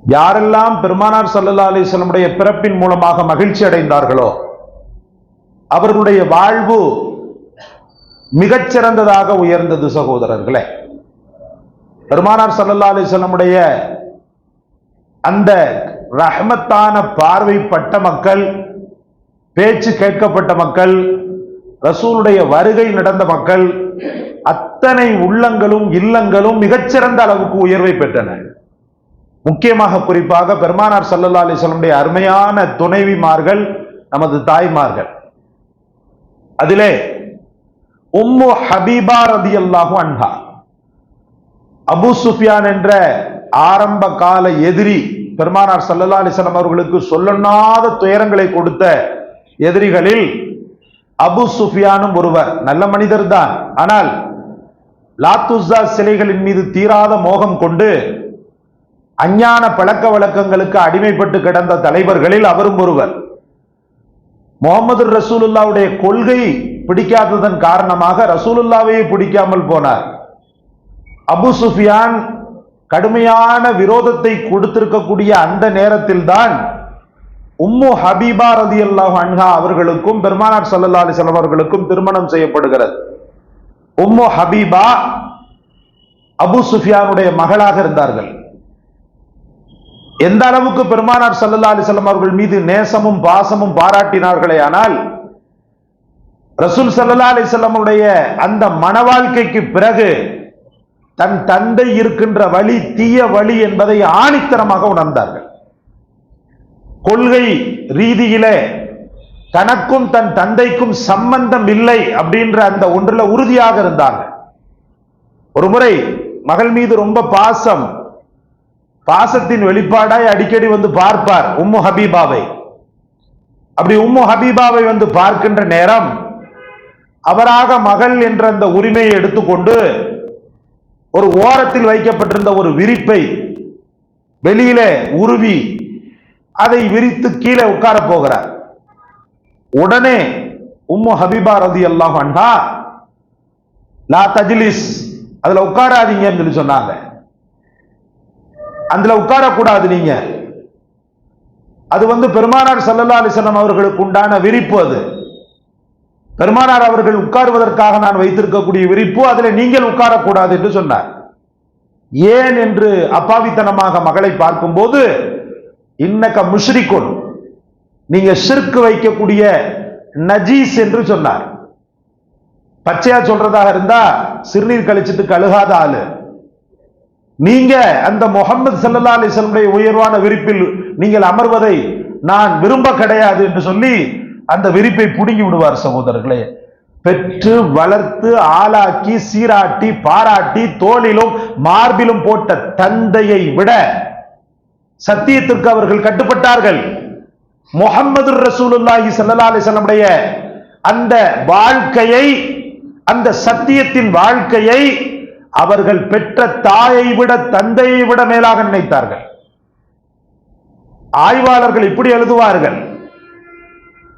யாரெல்லாம் பெருமானார் ஸல்லல்லாஹு அலைஹி வஸல்லம் பிறப்பின் மூலமாக மகிழ்ச்சி அடைந்தார்களோ அவர்களுடைய வாழ்வு மிகச்சிறந்ததாக உயர்ந்தது. சகோதரர்களே, பெருமானார் ஸல்லல்லாஹு அலைஹி வஸல்லம் அந்த ரஹ்மத்தான பார்வைப்பட்ட மக்கள், பேச்சு கேட்கப்பட்ட மக்கள், ரசூலுடைய வருகை நடந்த மக்கள், அத்தனை உள்ளங்களும் இல்லங்களும் மிகச்சிறந்த அளவுக்கு உயர்வை பெற்றன. முக்கியமாக குறிப்பாக பெருமானார் ஸல்லல்லாஹு அலைஹி வஸல்லம் அருமையான துணைவிமார்கள், நமது தாய்மார்கள். அதிலே உம்மு ஹபீபா ரலியல்லாஹு அன்ஹா, அபூ சுஃபியான் என்ற ஆரம்ப கால எதிரி, பெருமானார் ஸல்லல்லாஹு அலைஹி வஸல்லம் அவர்களுக்கு சொல்லனாத துயரங்களை கொடுத்த எதிரிகளில் அபூ சுஃபியானும் ஒருவர். நல்ல மனிதர் தான், ஆனால் லாத்துஸா சிலைகளின் மீது தீராத மோகம் கொண்டு அஞ்ஞான பழக்க வழக்கங்களுக்கு அடிமைப்பட்டு கிடந்த தலைவர்களில் அவரும் ஒருவர். முஹம்மது ரசூலுல்லாவுடைய கொள்கை பிடிக்காததன் காரணமாக ரசூலுல்லாவையே பிடிக்காமல் போனார். அபூ சுஃபியான் கடுமையான விரோதத்தை கொடுத்திருக்கக்கூடிய அந்த நேரத்தில் தான் உம்மு ஹபீபா ரலியல்லாஹு அன்ஹா அவர்களுக்கும் பெருமானார் ஸல்லல்லாஹு அலைஹி வஸல்லம் அவர்களுக்கும் திருமணம் செய்யப்படுகிறது. உம்மு ஹபீபா அபூ சுஃபியானுடைய மகளாக இருந்தார்கள். எந்த அளவுக்கு பெருமானார் ஸல்லல்லாஹு அலைஹி வஸல்லம் அவர்கள் மீது நேசமும் பாசமும் பாராட்டினார்களே, ஆனால் ரசூல் ஸல்லல்லாஹு அலைஹி வஸல்லம் அந்த மனவாழ்க்கைக்கு பிறகு தன் தந்தை இருக்கின்ற வழி தீய வழி என்பதை ஆணித்தரமாக உணர்ந்தார்கள். கொள்கை ரீதியிலே தனக்கும் தன் தந்தைக்கும் சம்பந்தம் இல்லை அப்படின்ற அந்த ஒன்றுல உறுதியாக இருந்தாங்க. ஒரு முறை மகள் மீது ரொம்ப பாசத்தின் வெளிப்பாடாய் அடிக்கடி வந்து பார்ப்பார் உம்மு ஹபீபாவை. அப்படி உம்மு ஹபீபாவை வந்து பார்க்கின்ற நேரம் அவராக மகள் என்ற அந்த உரிமையை எடுத்துக்கொண்டு ஒரு ஓரத்தில் வைக்கப்பட்டிருந்த ஒரு விரிப்பை வெளியிலே உருவி அதை விரித்து கீழே உட்கார போகிறார். உடனே உம்மு ஹபீபா ரலியல்லாஹு அன்ஹா, லா தஜ்லிஸ், அதுல உட்காராதீங்கன்னு சொல்லி சொன்னாங்க. அதுல உட்காரக்கூடாது நீங்க, அது வந்து பெருமானார் ஸல்லல்லாஹு அலைஹி வஸல்லம் அவர்களுக்கு உண்டான விரிப்பு. அது பெருமானார் அவர்கள் உட்காருவதற்காக நான் வைத்திருக்கக்கூடிய விரிப்பு, அதில் நீங்கள் உட்காரக்கூடாது என்று சொன்னார். ஏன் என்று அப்பாவித்தனமாக மகளை பார்க்கும்போது, இன்னக முஷ்ரிக்குன், நீங்க ஷிர்க் வைக்கக்கூடிய நஜீஸ் என்று சொன்னார். பச்சையா சொல்றதாக இருந்தா சிறுநீர் கழிச்சிட்டு கழுகாத ஆளு நீங்க, அந்த முஹம்மது ஸல்லல்லாஹு அலைஹி வஸல்லம் உயர்வான விரிப்பில் நீங்கள் அமர்வதை நான் விரும்ப கிடையாது என்று சொல்லி அந்த விரிப்பை புடுங்கி விடுவார். சகோதரர்களே, பெற்று வளர்த்து ஆளாக்கி சீராட்டி பாராட்டி தோளிலும் மார்பிலும் போட்ட தந்தையை விட சத்தியத்திற்கு அவர்கள் கட்டுப்பட்டார்கள். முஹம்மது ரசூலுல்லாஹி ஸல்லல்லாஹு அலைஹி வஸல்லம் அந்த வாழ்க்கையை, அந்த சத்தியத்தின் வாழ்க்கையை அவர்கள் பெற்ற தாயை விட தந்தையை விட மேலாக நினைத்தார்கள். ஆய்வாளர்கள் இப்படி எழுதுவார்கள்,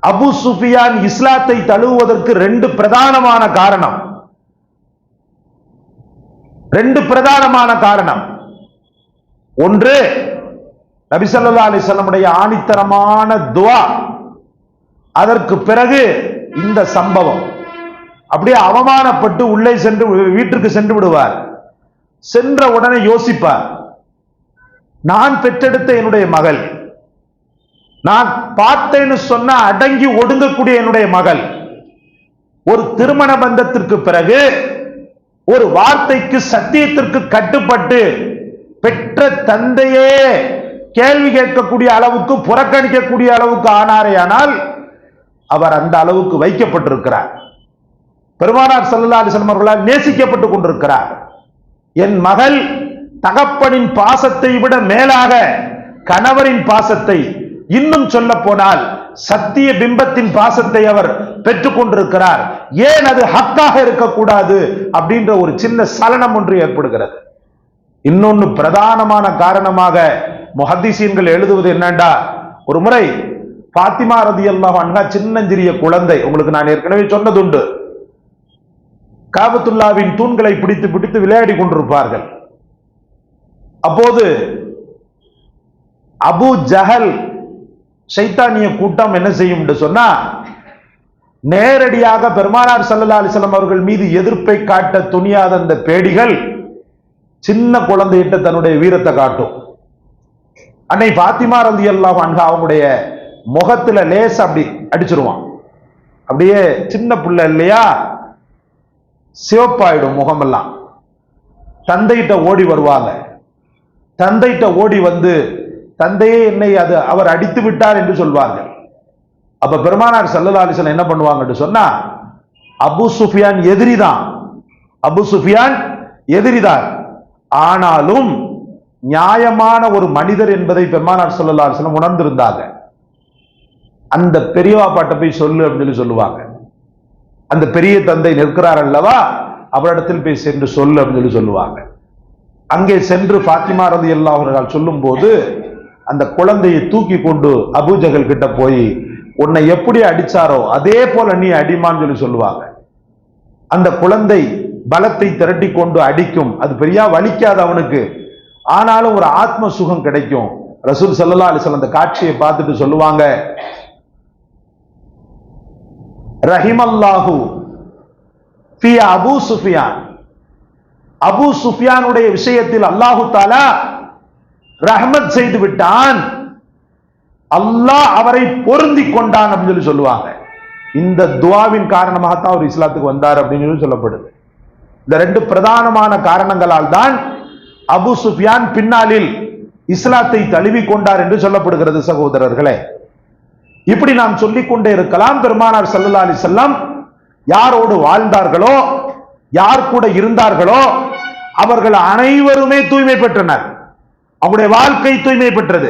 அபூ சுஃபியான் இஸ்லாத்தை தழுவுவதற்கு ரெண்டு பிரதானமான காரணம். ஒன்று, நபி ஸல்லல்லாஹு அலைஹி வஸல்லம் ஆணித்தரமான துஆ. அதற்கு பிறகு இந்த சம்பவம். அப்படியே அவமானப்பட்டு உள்ளே சென்று வீட்டிற்கு சென்று விடுவார். சென்ற உடனே யோசிப்பார், நான் பெற்றெடுத்த என்னுடைய மகள், நான் பார்த்தேன்னு சொன்ன அடங்கி ஒடுங்கக்கூடிய என்னுடைய மகள், ஒரு திருமண பந்தத்திற்கு பிறகு ஒரு வார்த்தைக்கு சத்தியத்திற்கு கட்டுப்பட்டு பெற்ற தந்தையே கேள்வி கேட்கக்கூடிய அளவுக்கு, புறக்கணிக்கக்கூடிய அளவுக்கு ஆனாரேயானால் அவர் அந்த அளவுக்கு வைக்கப்பட்டிருக்கிறார். பெருமானார் ஸல்லல்லாஹு அலைஹி வஸல்லம் அவர்களால் நேசிக்கப்பட்டுக் கொண்டிருக்கிறார். என் மகள் தகப்பனின் பாசத்தை விட மேலாக கணவரின் பாசத்தை, இன்னும் சொல்ல போனால் சத்திய பிம்பத்தின் பாசத்தை அவர் பெற்றுக் கொண்டிருக்கிறார். ஏன் அது ஹக்காக இருக்கக்கூடாது அப்படின்ற ஒரு சின்ன சலனம் ஒன்று ஏற்படுகிறது. இன்னொன்னு பிரதானமான காரணமாக முஹத்திஸீன்கள் எழுதுவது என்னண்டா, ஒரு முறை ஃபாத்திமா ரலியல்லாஹு அன்ஹா சின்னஞ்சிறிய குழந்தை, உங்களுக்கு நான் ஏற்கனவே சொன்னதுண்டு, காபத்துல்லாவின் தூண்களை பிடித்து விளையாடி கொண்டிருப்பார்கள். அப்போது அபு ஜஹல் ஷைத்தானிய கூட்டம் என்ன செய்யும் என்று சொன்னா, நேரடியாக பெருமானார் ஸல்லல்லாஹு அலைஹி வஸல்லம் அவர்கள் மீது எதிர்ப்பை காட்ட துணியாத அந்த பேடிகள் சின்ன குழந்தையிட்ட தன்னுடைய வீரத்தை காட்டும். அன்னை ஃபாத்திமா ரலியல்லாஹு அன்ஹா அவங்களுடைய முகத்துல லேச அப்படி அடிச்சிருவான். அப்படியே சின்ன பிள்ளை இல்லையா, சிவப்பாயிடும் முகமெல்லாம். தந்தையிட்ட ஓடி வருவாங்க. தந்தையிட்ட ஓடி வந்து, தந்தையே என்னை அவர் அடித்து விட்டார் என்று சொல்வார்கள். அப்ப பெருமானார் ஸல்லல்லாஹு அலைஹி வஸல்லம் என்ன பண்ணுவாங்கன்னு சொன்னா, அபு சுஃபியான் எதிரிதான், அபு சுஃபியான் எதிரிதான், ஆனாலும் நியாயமான ஒரு மனிதர் என்பதை பெருமானார் ஸல்லல்லாஹு அலைஹி வஸல்லம் உணர்ந்திருந்தாங்க. அந்த பெரியவாப்பாட்ட போய் சொல்லு அப்படின்னு சொல்லுவாங்க. அந்த பெரிய தந்தை நிற்கிறார் அல்லவா, அவரிடத்தில் போய் சென்று சொல்லு அப்படின்னு சொல்லுவாங்க. அங்கே சென்று ஃபாத்திமா ரலியல்லாஹு அன்ஹா சொல்லும் போது, அந்த குழந்தையை தூக்கி கொண்டு அபூஜஹல் கிட்ட போய், உன்னை எப்படி அடிச்சாரோ அதே போல நீ அடிமான்னு சொல்லுவாங்க. அந்த குழந்தை பலத்தை திரட்டி கொண்டு அடிக்கும். அது பெரிய வலிக்காது அவனுக்கு, ஆனாலும் ஒரு ஆத்ம சுகம் கிடைக்கும். ரசூல் ஸல்லல்லாஹு அலைஹி வஸல்லம் அந்த காட்சியை பார்த்துட்டு சொல்லுவாங்க, ரஹிமல்லாஹு ஃபீ அபூ சுஃபியான், அபூ சுஃபியானுடைய விஷயத்தில் அல்லாஹு தஆலா ரஹ்மத் செய்து விட்டான், அல்லாஹ் அவரை பொருந்தி கொண்டான் அப்படின்னு சொல்லுவாங்க. இந்த துஆவின் காரணமாகத்தான் அவர் இஸ்லாத்துக்கு வந்தார் அப்படின்னு சொல்லப்படுது. இந்த ரெண்டு பிரதானமான காரணங்களால் தான் அபூ சுஃபியான் பின்னாளில் இஸ்லாத்தை தழுவி கொண்டார் என்று சொல்லப்படுகிறது. சகோதரர்களே, இப்படி நாம் சொல்லிக் கொண்டே இருக்கலாம். பெருமானார் ஸல்லல்லாஹு அலைஹி வஸல்லம் யாரோடு வாழ்ந்தார்களோ, யார் கூட இருந்தார்களோ, அவர்கள் அனைவருமே தூய்மை பெற்றனர். அவங்களுடைய வாழ்க்கை தூய்மை பெற்றது,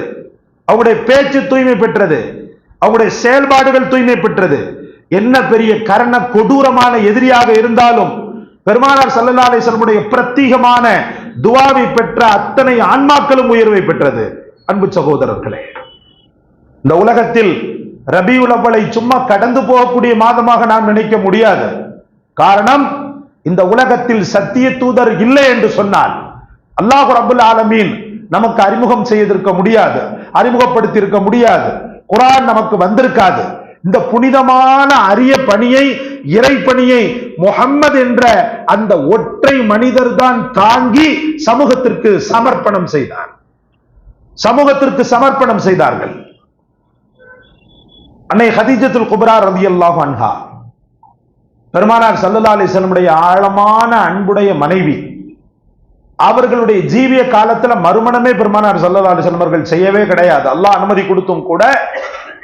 அவங்களுடைய பேச்சு தூய்மை பெற்றது, அவங்களுடைய செயல்பாடுகள் தூய்மை பெற்றது. என்ன பெரிய கரண கொடூரமான எதிரியாக இருந்தாலும் பெருமானார் ஸல்லல்லாஹு அலைஹி வஸல்லம் பிரத்யேகமான துஆவை பெற்ற அத்தனை ஆன்மாக்களும் உயர்வை பெற்றது. அன்பு சகோதரர்களே, இந்த உலகத்தில் ரபியுல் அவ்வலை சும்மா கடந்து போகக்கூடிய மாதமாக நாம் நினைக்க முடியாது. காரணம், இந்த உலகத்தில் சத்திய தூதர் இல்லை என்று சொன்னால் அல்லாஹ் ரப்பல் ஆலமீன் நமக்கு அறிமுகம் செய்திருக்க முடியாது, அறிமுகப்படுத்தி இருக்க முடியாது, குர்ஆன் நமக்கு வந்திருக்காது. இந்த புனிதமான அரிய பணியை, இறை பணியை முஹம்மது என்ற அந்த ஒற்றை மனிதர் தான் தாங்கி சமூகத்திற்கு சமர்ப்பணம் செய்தார், சமூகத்திற்கு சமர்ப்பணம் செய்தார்கள். அன்னை ஹதீஜத்துல் குப்ரா ரலியல்லாஹு அன்ஹா பெருமானார் ஸல்லல்லாஹு அலைஹி வஸல்லம் ஆழமான அன்புடைய மனைவி. அவர்களுடைய ஜீவிய காலத்துல மறுமணமே பெருமானார் ஸல்லல்லாஹு அலைஹி வஸல்லம் அவர்கள் செய்யவே கிடையாது. அல்லாஹ் அனுமதி கொடுத்தும் கூட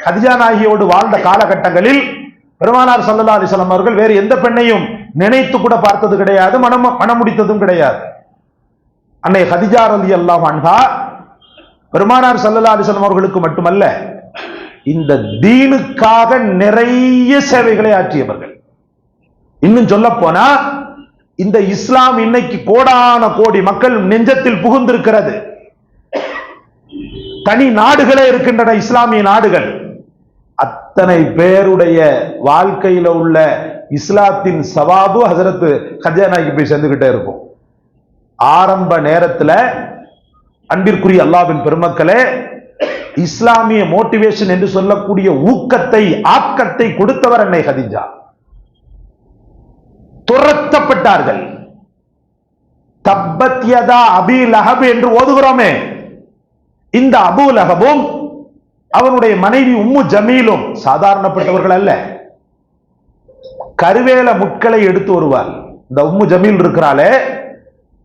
கதீஜா நாயகியோடு வாழ்ந்த காலகட்டங்களில் பெருமானார் ஸல்லல்லாஹு அலைஹி வஸல்லம் அவர்கள் வேறு எந்த பெண்ணையும் நினைத்து கூட பார்த்தது கிடையாது, மனம் முடித்ததும் கிடையாது. அன்னை கதீஜா ரலியல்லாஹு அன்ஹா பெருமானார் ஸல்லல்லாஹு அலைஹி வஸல்லம் அவர்களுக்கு மட்டுமல்ல, இந்த தீனுக்காக நிறைய சேவைகளை ஆற்றியவர்கள். இன்னும் சொல்ல போனா, இந்த இஸ்லாம் இன்னைக்கு கோடான கோடி மக்கள் நெஞ்சத்தில் புகுந்திருக்கிறது. தனி நாடுகளே இருக்கின்றன, இஸ்லாமிய நாடுகள். அத்தனை பேருடைய வாழ்க்கையில உள்ள இஸ்லாத்தின் சவாபு ஹஜரத் கதீஜா நாயகி போய் சேர்ந்துகிட்டே இருக்கும். ஆரம்ப நேரத்துல அன்பிற்குரிய அல்லாஹ்வின் பெருமக்களே, இஸ்லாமிய மோட்டிவேஷன் என்று சொல்லக்கூடிய ஊக்கத்தை, ஆக்கத்தை கொடுத்தவர் அன்னை கதீஜா. துரத்தப்பட்டார்கள். தப்பத் யதா அபீ லஹப் என்று ஓதுகிறோமே, இந்த அபூ லஹபும் அவனுடைய மனைவி உம்மு ஜமீலும் சாதாரணப்பட்டவர்கள் அல்ல. கருவேல முட்களை எடுத்து வருவார். இந்த உம்மு ஜமீல் இருக்கிறாளே,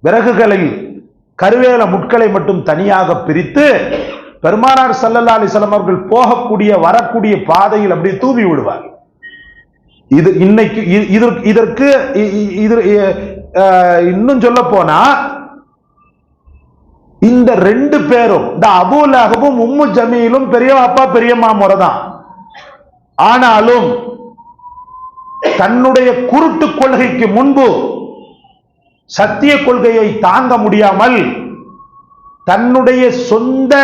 விறகுகளில் கருவேல முட்களை மட்டும் தனியாக பிரித்து பெருமானார் ஸல்லல்லாஹு அலைஹி வஸல்லம் அவர்கள் போகக்கூடிய வரக்கூடிய பாதையில் அப்படியே தூவி விடுவார். இது இன்னைக்கு இதற்கு இன்னும் சொல்ல போனா, இந்த ரெண்டு பேரும், இந்த அபூ லஹபும் உம்மு ஜமீலும் பெரிய அப்பா பெரியம்மா முறை தான். ஆனாலும் தன்னுடைய குருட்டு கொள்கைக்கு முன்பு சத்திய கொள்கையை தாங்க முடியாமல் தன்னுடைய சொந்த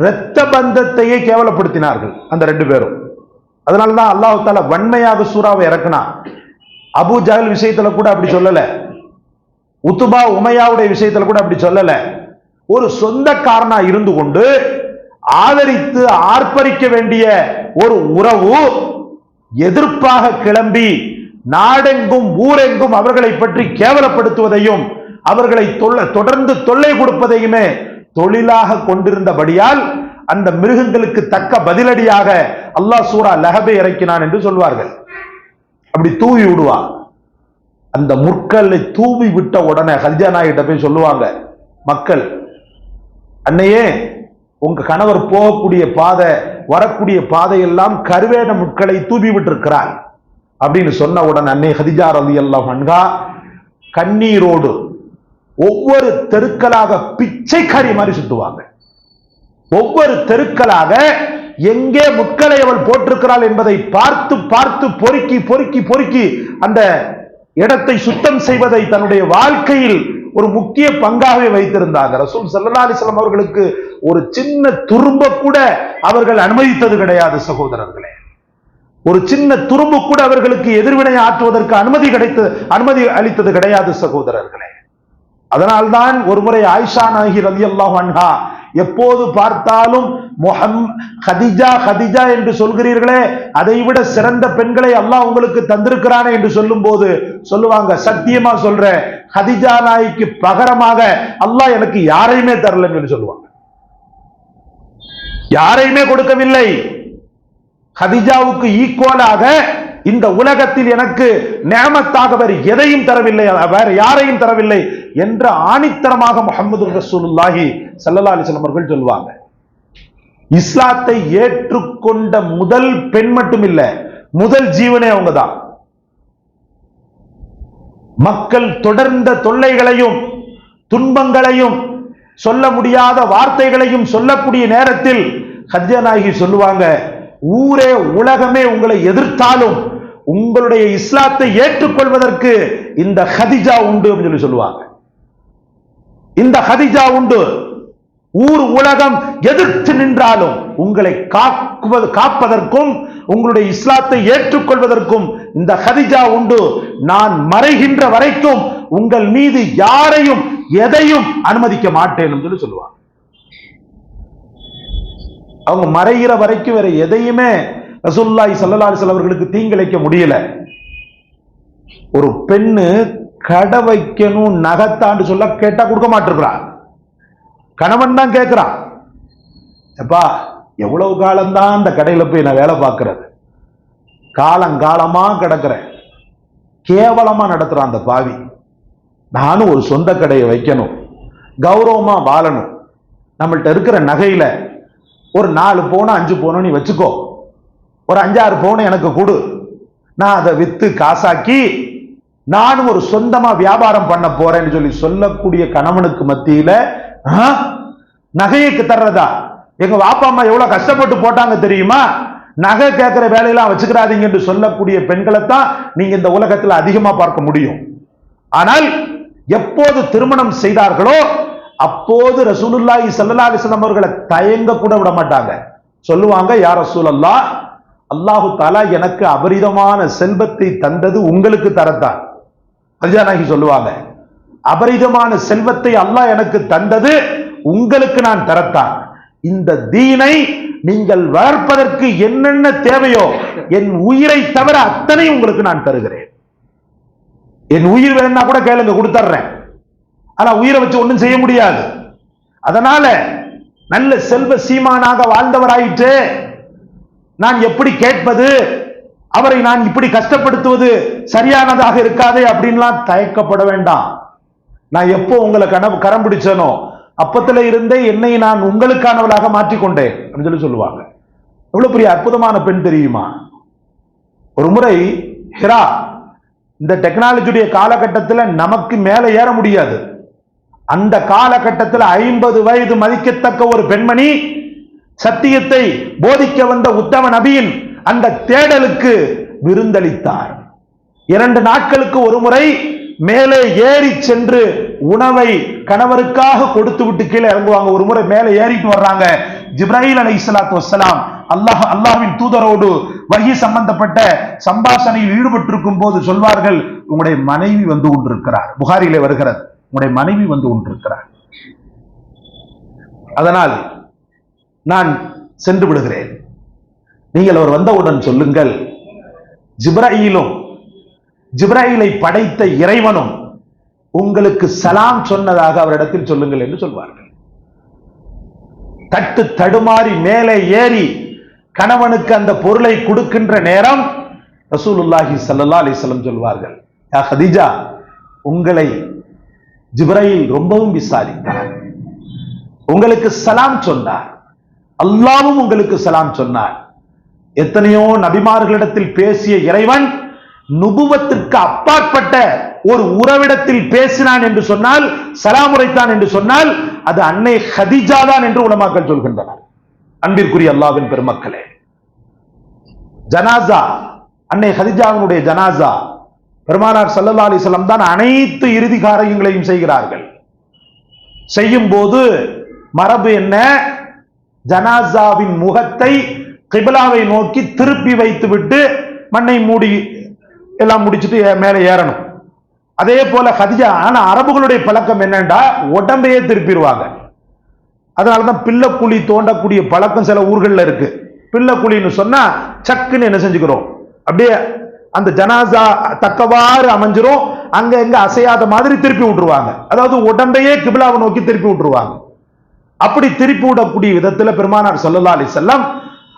இரத்த பந்தத்தையே கேவலப்படுத்தினார்கள் அந்த ரெண்டு பேரும். அதனால்தான் அல்லாஹ் தஆலா வன்மையாக சூறாவை இறக்கினான். அபூ ஜஹல் விஷயத்துல கூட அப்படி சொல்லல, உத்துபா உமையாவுடைய விஷயத்துல கூட அப்படி சொல்லல. ஒரு சொந்தக்காரனா இருந்து கொண்டு ஆதரித்து ஆர்ப்பரிக்க வேண்டிய ஒரு உறவு எதிர்ப்பாக கிளம்பி நாடெங்கும் ஊரெங்கும் அவர்களை பற்றி கேவலப்படுத்துவதையும் அவர்களை தொடர்ந்து தொல்லை கொடுப்பதையுமே தொழிலாக கொண்டிருந்தபடியால் அந்த மிருகங்களுக்கு தக்க பதிலடியாக அல்லாஹ் சூரா லஹபை இறக்கினான் என்று சொல்வார்கள். அப்படி தூவி விடுவான். அந்த முற்களை தூவி விட்ட உடனே ஹதிஜா நாயிட்ட போய் சொல்லுவாங்க மக்கள், அன்னையே உங்க கணவர் போகக்கூடிய பாதை வரக்கூடிய பாதையெல்லாம் கருவேட முட்களை தூவி விட்டிருக்கிறார் அப்படின்னு சொன்ன உடனே அன்னை ஹதிஜா ரலியல்லாஹு அன்ஹா கண்ணீரோடு ஒவ்வொரு தெருக்களாக பிச்சைக்காரி மாதிரி சுத்துவாங்க. ஒவ்வொரு தெருக்களாக எங்கே முட்களை அவள் போட்டிருக்கிறாள் என்பதை பார்த்து பார்த்து பொறுக்கி பொறுக்கி பொறுக்கி அந்த இடத்தை சுத்தம் செய்வதை தன்னுடைய வாழ்க்கையில் ஒரு முக்கிய பங்காகவே வைத்திருந்தாங்க. ரசூல் ஸல்லல்லாஹு அலைஹி வஸல்லம் அவர்களுக்கு ஒரு சின்ன துரும்ப கூட அவர்கள் அனுமதித்தது கிடையாது சகோதரர்களே. ஒரு சின்ன துரும்பு கூட அவர்களுக்கு எதிர்வினை ஆற்றுவதற்கு அனுமதி அளித்தது கிடையாது சகோதரர்களே. அதனால்தான் ஒருமுறை ஆயிஷா நாயகி ரலியல்லாஹு அன்ஹா எப்போது பார்த்தாலும் ஹதிஜா ஹதிஜா என்று சொல்கிறீர்களே, அதை விட சிறந்த பெண்களை அல்லாஹ் உங்களுக்கு தந்திருக்கிறானே என்று சொல்லும் போது சொல்லுவாங்க, சத்தியமா சொல்ற ஹதிஜா நாய்க்கு பகரமாக அல்லாஹ் எனக்கு யாரையுமே தரலன்னு சொல்லி சொல்லுவாங்க. யாரையுமே கொடுக்கவில்லை. ஹதிஜாவுக்கு ஈக்குவலாக இந்த உலகத்தில் எனக்கு நியமத்தாக வேறு எதையும் தரவில்லை, வேற யாரையும் தரவில்லை என்ற ஆணித்தரமாக முஹம்மது ரசூலுல்லாஹி ஸல்லல்லாஹு அலைஹி வஸல்லம் அவர்கள் சொல்வாங்க. இஸ்லாத்தை ஏற்றுக்கொண்ட முதல் பெண் மட்டும் இல்ல, முதல் ஜீவனே அவங்கதான். மக்கள் தொடர்ந்த தொல்லைகளையும் துன்பங்களையும் சொல்ல முடியாத வார்த்தைகளையும் சொல்லக்கூடிய நேரத்தில் ஹதிஜா நாயகி சொல்லுவாங்க, ஊரே உலகமே உங்களை எதிர்த்தாலும் உங்களுடைய இஸ்லாத்தை ஏற்றுக்கொள்வதற்கு இந்த ஹதிஜா உண்டு அப்படின்னு சொல்லி சொல்லுவாங்க. இந்த ஹதிஜா உண்டு. ஊர் உலகம் எதிர்த்து நின்றாலும் உங்களை காப்பதற்கும் உங்களுடைய இஸ்லாத்தை ஏற்றுக்கொள்வதற்கும் இந்த ஹதிஜா உண்டு. நான் மறைகின்ற வரைக்கும் உங்கள் மீது யாரையும் எதையும் அனுமதிக்க மாட்டேன் என்று சொல்லுவாங்க. அவங்க மறைகிற வரைக்கும் வேற எதையுமே ரசூலுல்லாஹி ஸல்லல்லாஹு அலைஹி வஸல்லம் அவர்களுக்கு தீங்கிழைக்க முடியல. ஒரு பெண்ணு கடை வைக்கணும் நகத்தாண்டு சொல்ல கேட்டா கொடுக்க மாட்டிருக்கிறான். கணவன் தான் கேட்கிறான், எப்பா எவ்வளவு காலம்தான் இந்த கடையில போய் நான் வேலை பார்க்கறது, காலங்காலமா கிடக்கிறேன், கேவலமா நடத்துறான் அந்த பாவி, நானும் ஒரு சொந்த கடையை வைக்கணும், கௌரவமா வாழணும், நம்மள்ட்ட இருக்கிற நகையில ஒரு 4 பவுன் 5 பவுன் நீ வச்சுக்கோ, ஒரு 5-6 பவுன் எனக்கு கொடு, நான் அதை வித்து காசாக்கி நானும் ஒரு சொந்தமா வியாபாரம் பண்ண போறேன்னு சொல்லி சொல்லக்கூடிய கணவனுக்கு மத்தியில நகைக்கு தர்றதா? எங்க வாப்பா அம்மா எவ்வளவு கஷ்டப்பட்டு போட்டாங்க தெரியுமா, நகை கேட்கிற வேலையெல்லாம் வச்சுக்கிறாதீங்க என்று சொல்லக்கூடிய பெண்களை தான் நீங்க இந்த உலகத்தில் அதிகமா பார்க்க முடியும். ஆனால் எப்போது திருமணம் செய்தார்களோ அப்போது ரசூலுல்லாஹி ஸல்லல்லாஹு அலைஹி வஸல்லம் அவர்களை தயங்க கூட விட மாட்டாங்க. சொல்லுவாங்க, யா ரசூலல்லாஹ், அல்லாஹு தஆலா எனக்கு அபரிதமான செல்வத்தை தந்தது உங்களுக்கு தரத்தான். ஹதிஜா நாயகி சொல்லுவாங்க, அபரிதமான செல்வத்தை அல்லாஹ் எனக்கு தந்தது உங்களுக்கு நான் தரத்தான். இந்த தீனை நீங்கள் வளர்ப்பதற்கு என்னென்ன தேவையோ என் உயிரை தவிர அத்தனை உங்களுக்கு நான் தருகிறேன். என் உயிர் வேணா கூட கேளுங்க, கொடுத்துறேன். ஆனா உயிரை வச்சு ஒன்றும் செய்ய முடியாது. அதனால நல்ல செல்வ சீமானாக வாழ்ந்தவராயிற்று, நான் எப்படி கேட்பது, அவரை நான் இப்படி கஷ்டப்படுத்துவது சரியானதாக இருக்காது அப்படின்லாம் தயக்கப்பட வேண்டாம். நான் எப்போ உங்களை கரம் பிடிச்சனோ அப்பத்துல இருந்தே என்னை நான் உங்களுக்கானவளாக மாற்றிக்கொண்டேன் அப்படின்னு சொல்லி சொல்லுவாங்க. எவ்வளவு பெரிய அற்புதமான பெண் தெரியுமா? ஒரு முறை ஹிரா, இந்த டெக்னாலஜியுடைய காலகட்டத்தில் நமக்கு மேல ஏற முடியாது, அந்த காலகட்டத்தில் 50 வயது மதிக்கத்தக்க ஒரு பெண்மணி சத்தியத்தை போதிக்க வந்த உத்தம நபியின் அந்த தேடலுக்கு விருந்தளித்தார். 2 நாட்களுக்கு ஒரு முறை மேலே ஏறி சென்று உணவை கணவருக்காக கொடுத்து விட்டு கீழே இறங்குவாங்க. ஒரு முறை மேலே ஏறிட்டு வர்றாங்க. ஜிப்ராயில் அலைஹிஸ்ஸலாத்து வஸ்ஸலாம் அல்லாஹ்வின் தூதரோடு வஹி சம்பந்தப்பட்ட சம்பாஷணையில் ஈடுபட்டிருக்கும் போது சொல்வார்கள், உங்களுடைய மனைவி வந்து கொண்டிருக்கிறார். புகாரிலே வருகிறது, உங்களுடைய மனைவி வந்து கொண்டிருக்கிறார். அதனால் நான் சென்று விடுகிறேன். நீங்கள் அவர் வந்தவுடன் சொல்லுங்கள், ஜிப்ராயிலை படைத்த இறைவனும் உங்களுக்கு சலாம் சொன்னதாக அவரிடத்தில் சொல்லுங்கள் என்று சொல்வார்கள். தட்டு தடுமாறி மேலே ஏறி கணவனுக்கு அந்த பொருளை கொடுக்கின்ற நேரம் ரசூலுல்லாஹி ஸல்லல்லாஹு அலைஹி வஸல்லம் சொல்வார்கள், யா கதீஜா, உங்களை ஜிப்ராயில் ரொம்பவும் விசாரித்தார், உங்களுக்கு சலாம் சொன்னார், அல்லாஹ்வும் உங்களுக்கு சலாம் சொன்னார். எத்தனையோ நபிமார்களிடத்தில் பேசிய இறைவன் நுபுவத்திற்கு அப்பாற்பட்ட ஒரு உறவிடத்தில் பேசினான் என்று சொன்னால், சலாம் உரைத்தான் என்று சொன்னால், அது அன்னை கதீஜா தான் என்று உலமாக்கள் சொல்கின்றனர். அன்பிற்குரிய அல்லாஹ்வின் பெருமக்களே, ஜனாசா, அன்னை கதீஜாவினுடைய ஜனாசா, பெருமானார் ஸல்லல்லாஹு அலைஹி வஸல்லம் தான் அனைத்து இறுதி காரியங்களையும் செய்கிறார்கள். செய்யும் போது மரபு என்ன, ஜனாசாவின் முகத்தை கிப்லாவை நோக்கி திருப்பி வைத்து விட்டு மண்ணை மூடி எல்லாம் முடிச்சுட்டு மேலே ஏறணும். அதே போல கதீஜா, ஆனா அரபுகளுடைய பழக்கம் என்னண்டா உடம்பையே திருப்பிடுவாங்க. அதனாலதான் பிள்ளைக்குழி தோண்டக்கூடிய பழக்கம் சில ஊர்கள்ல இருக்கு. பிள்ளைக்குழின்னு சொன்னா சக்குன்னு என்ன செஞ்சுக்கிறோம், அப்படியே அந்த ஜனாசா தக்கவாறு அமைஞ்சிரும், அங்க எங்க அசையாத மாதிரி திருப்பி விட்டுருவாங்க. அதாவது உடம்பையே கிப்லாவை நோக்கி திருப்பி விட்டுருவாங்க. அப்படி திருப்பி விடக்கூடிய விதத்துல பெருமானார் ஸல்லல்லாஹு அலைஹி வஸல்லம்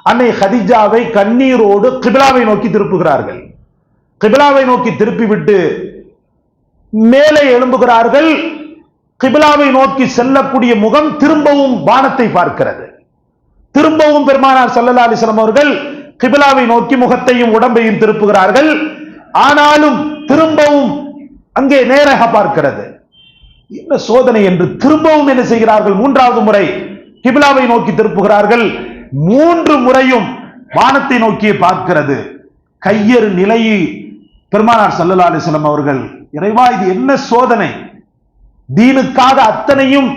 அன்னை கதீஜாவை கண்ணீரோடு கிப்லாவை நோக்கி திருப்புகிறார்கள். கிப்லாவை நோக்கி திருப்பி விட்டு மேலே எழும்புகிறார்கள். கிப்லாவை நோக்கி செல்லக்கூடிய முகம் திரும்பவும் வானத்தை பார்க்கிறது. திரும்பவும் பெருமானார் ஸல்லல்லாஹு அலைஹி வஸல்லம் அவர்கள் கிப்லாவை நோக்கி முகத்தையும் உடம்பையும் திருப்புகிறார்கள். ஆனாலும் திரும்பவும் அங்கே நேராக பார்க்கிறது. என்ன சோதனை என்று திரும்பவும் என்ன செய்கிறார்கள், மூன்றாவது முறை கிப்லாவை நோக்கி திருப்புகிறார்கள். 3 முறையும் வானத்தை நோக்கி பார்க்கிறது. கையறு நிலையை பெருமானார் ஸல்லல்லாஹு அலைஹி வஸல்லம் அவர்கள், இறைவா இது என்ன சோதனை, தீனுக்காக அத்தனையும்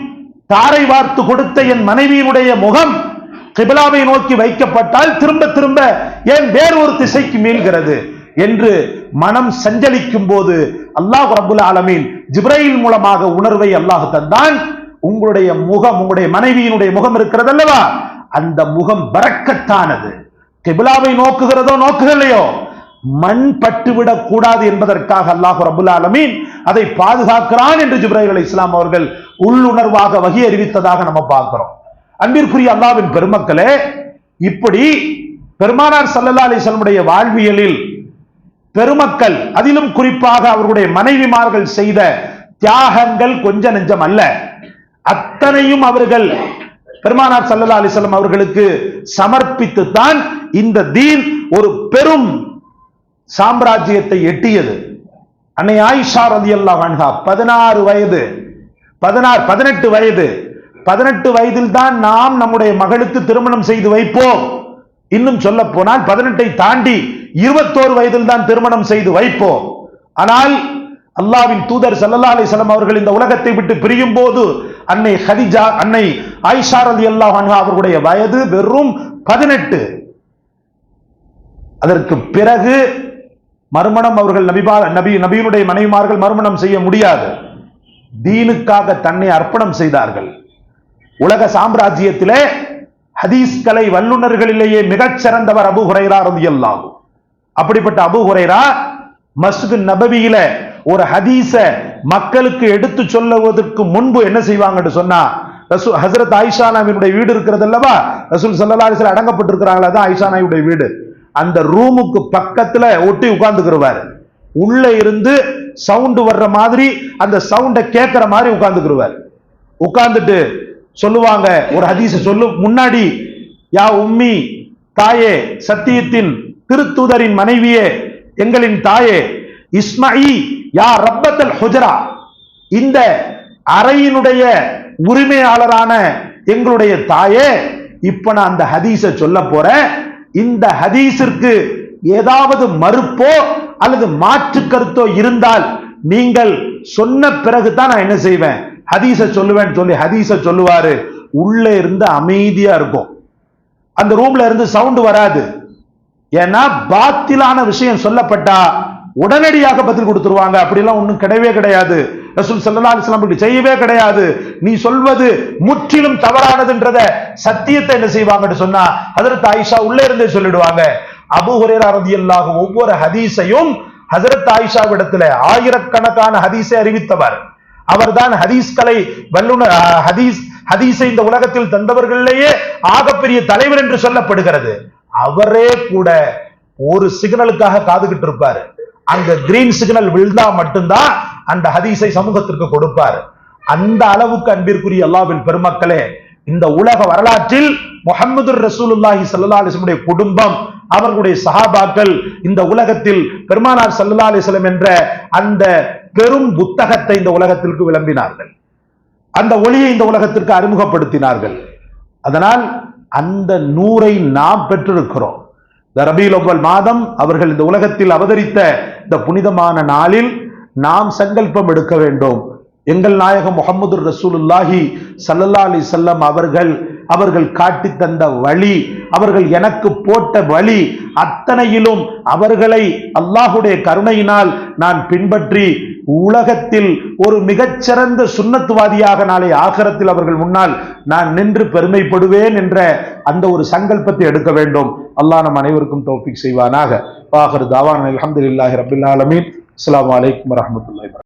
தாரை வார்த்து கொடுத்த என் மனைவியினுடைய முகம் கிப்லாவை நோக்கி வைக்கப்பட்டால் திரும்ப திரும்ப ஏன் வேறொரு திசைக்கு மீள்கிறது என்று மனம் சஞ்சலிக்கும் போது அல்லாஹ் ரப்புல் ஆலமீன் ஜிப்ராயில் மூலமாக உணர்வை அல்லாஹ் தந்தான். உங்களுடைய முகம், உங்களுடைய மனைவியினுடைய முகம் இருக்கிறது அல்லவா, அந்த முகம் பரக்கத்தானது. கிப்லாவை நோக்குகிறதோ நோக்குகளையோ மண் பட்டுவிடக் கூடாது என்பதற்காக அல்லாஹ் ரப்புல் ஆலமீன் அதை பாதுகாக்கிறான் என்று ஜிப்ராயில் அலைஹிஸ்ஸலாம் அவர்கள் உள்ளுணர்வாக வகி அறிவித்ததாக நம்ம பார்க்கிறோம். அன்பிற்குரிய அல்லாஹ்வின் பெருமக்களே, இப்படி பெருமானார் ஸல்லல்லாஹு அலைஹி வஸல்லம் வாழ்வியலில் பெருமக்கள், அதிலும் குறிப்பாக அவர்களுடைய மனைவிமார்கள் செய்த தியாகங்கள் கொஞ்ச நெஞ்சம் அல்ல. அத்தனையும் அவர்கள் பெருமானார் ஸல்லல்லாஹு அலைஹி வஸல்லம் அவர்களுக்கு சமர்ப்பித்துத்தான் இந்த தீன் ஒரு பெரும் சாம்ராஜ்யத்தை எட்டியது. அன்னை ஆயிஷா ரலியல்லாஹு அன்ஹா 18 வயது 18 வயதில் தான் நாம் நம்முடைய மகளுக்கு திருமணம் செய்து வைப்போம். இன்னும் சொல்ல போனால் 18ஐ தாண்டி 21 வயதில் தான் திருமணம் செய்து வைப்போம். ஆனால் அல்லாஹ்வின் தூதர் ஸல்லல்லாஹு அலைஹி வஸல்லம் அவர்கள் இந்த உலகத்தை விட்டு பிரியும் போது அன்னை கதீஜா, அன்னை ஆயிஷா ரலியல்லாஹு அன்ஹா அவர்களுடைய வயது வெறும் 18. அதற்கு பிறகு மறுமணம் அவர்கள் நபியினுடைய மனைவிமார்கள் மறுமணம் செய்ய முடியாது. தீனுக்காக தன்னை அர்ப்பணம் செய்தார்கள். உலக சாம்ராஜ்யத்திலே ஹதீஸ் கலை வல்லுநர்களிலேயே மிகச் சிறந்தவர் அபூ ஹுரைரா ரலியல்லாஹு. அப்படிப்பட்ட அபூ ஹுரைரா மஸ்ஜித் நபவியில ஒரு ஹதீஸ மக்களுக்கு எடுத்து சொல்லுவதற்கு முன்பு என்ன செய்வாங்கன்னு சொன்னா, ஹஜ்ரத் ஆயிஷா நாவினுடைய வீடு இருக்கிறது அல்லவா, ரசூல் ஸல்லல்லாஹு அலைஹி வஸல்லம் அடங்கப்பட்டிருக்கிறாங்களா, தான் ஆயிஷா நாவினுடைய வீடு. அந்த ரூமுக்கு பக்கத்துல ஒட்டி உட்கார்ந்துக்குருவாரு. உள்ள இருந்து சவுண்ட் வர்ற மாதிரி அந்த சவுண்ட கேட்கிற மாதிரி உட்கார்ந்துக்குருவார். உட்கார்ந்துட்டு சொல்லுவாங்க, ஒரு ஹதீஸ் முன்னாடி, யா உம்மி, தாயே, சத்தியத்தின் திருத்தூதரின் மனைவியே, எங்களின் தாயே, இஸ்மாயி யா ரப்பத்தல் ஹுஜரா, இந்த அறையினுடைய உரிமையாளரான எங்களுடைய தாயே, இப்ப நான் அந்த ஹதீஸ சொல்ல போறேன். இந்த ஹதீஸிற்கு ஏதாவது மறுப்போ அல்லது மாற்று கருத்தோ இருந்தால் நீங்கள் சொன்ன பிறகுதான் நான் என்ன செய்வேன், ஹதீஸ சொல்லுவேன் சொல்லி ஹதீஸ சொல்லுவாரு. உள்ள இருந்து அமைதியா இருக்கும். அந்த ரூம்ல இருந்து சவுண்ட் வராது. ஏன்னா பாத்திலான விஷயம் சொல்லப்பட்டா உடனடியாக பதில் கொடுத்துருவாங்க. அப்படிலாம் ஒண்ணும் கிடையவே கிடையாது. ரசூல் ஸல்லல்லாஹு அலைஹி வஸல்லம் இப்படி செய்யவே கிடையாது, நீ சொல்வது முற்றிலும் தவறானதுன்றத சத்தியத்தை என்ன செய்வாங்கன்னு சொன்னா ஹஜ்ரத் ஆயிஷா உள்ளே இருந்தே சொல்லிடுவாங்க. அபூ ஹுரைரா ரலியல்லாஹு ஒவ்வொரு ஹதீஸையும் ஹஜ்ரத் ஆயிஷாவிடத்துல ஆயிரக்கணக்கான ஹதீஸை அறிவித்தவர். அவர்தான் ஹதீஸ்களை வல்லுநர், ஹதீஸை இந்த உலகத்தில் தந்தவர்களிலேயே ஆகப்பெரிய தலைவர் என்று சொல்லப்படுகிறது. அவரே கூட ஒரு சிக்னலுக்காக காதுகிட்டு இருப்பாரு. அங்க கிரீன் சிக்னல் விழுந்தா மட்டும்தான் அந்த ஹதீஸை சமூகத்திற்கு கொடுப்பார். அந்த அளவுக்கு அன்பிற்குரிய அல்லாஹ்வின் பெருமக்களே, இந்த உலக வரலாற்றில் முஹம்மது ரசூலுல்லாஹி ஸல்லல்லாஹு அலைஹி வஸல்லம் குடும்பம், அவர்களுடைய சஹாபாக்கள் இந்த உலகத்தில் பெருமானார் ஸல்லல்லாஹு அலைஹி வஸல்லம் என்ற அந்த பெரும் புத்தகத்தை இந்த உலகத்திற்கு விளம்பினார்கள். அந்த ஒளியை இந்த உலகத்திற்கு அறிமுகப்படுத்தினார்கள். அதனால் அந்த நூரை நாம் பெற்றிருக்கிறோம். இந்த ரபீஉல் அவ்வல் மாதம் அவர்கள் இந்த உலகத்தில் அவதரித்த இந்த புனிதமான நாளில் நாம் சங்கல்பம் எடுக்க வேண்டும். எங்கள் நாயகம் முஹம்மது ரசூலுல்லாஹி ஸல்லல்லாஹு அலைஹி வஸல்லம் அவர்கள் காட்டி தந்த வழி, அவர்கள் எனக்கு போட்ட வழி அத்தனையிலும் அவர்களை அல்லாஹுடைய கருணையினால் நான் பின்பற்றி உலகத்தில் ஒரு மிகச்சிறந்த சுன்னத்துவாதியாக நாளை ஆகிரத்தில் அவர்கள் முன்னால் நான் நின்று பெருமைப்படுவேன் என்ற அந்த ஒரு சங்கல்பத்தை எடுக்க வேண்டும். அல்லாஹ் நம் அனைவருக்கும் தௌஃபீக் செய்வானாக. ஆகிரு தாவானா அல்ஹம்துலில்லாஹி ரப்பில் ஆலமீன். அஸ்ஸலாமு அலைக்கும் வரஹ்மத்துல்லாஹி.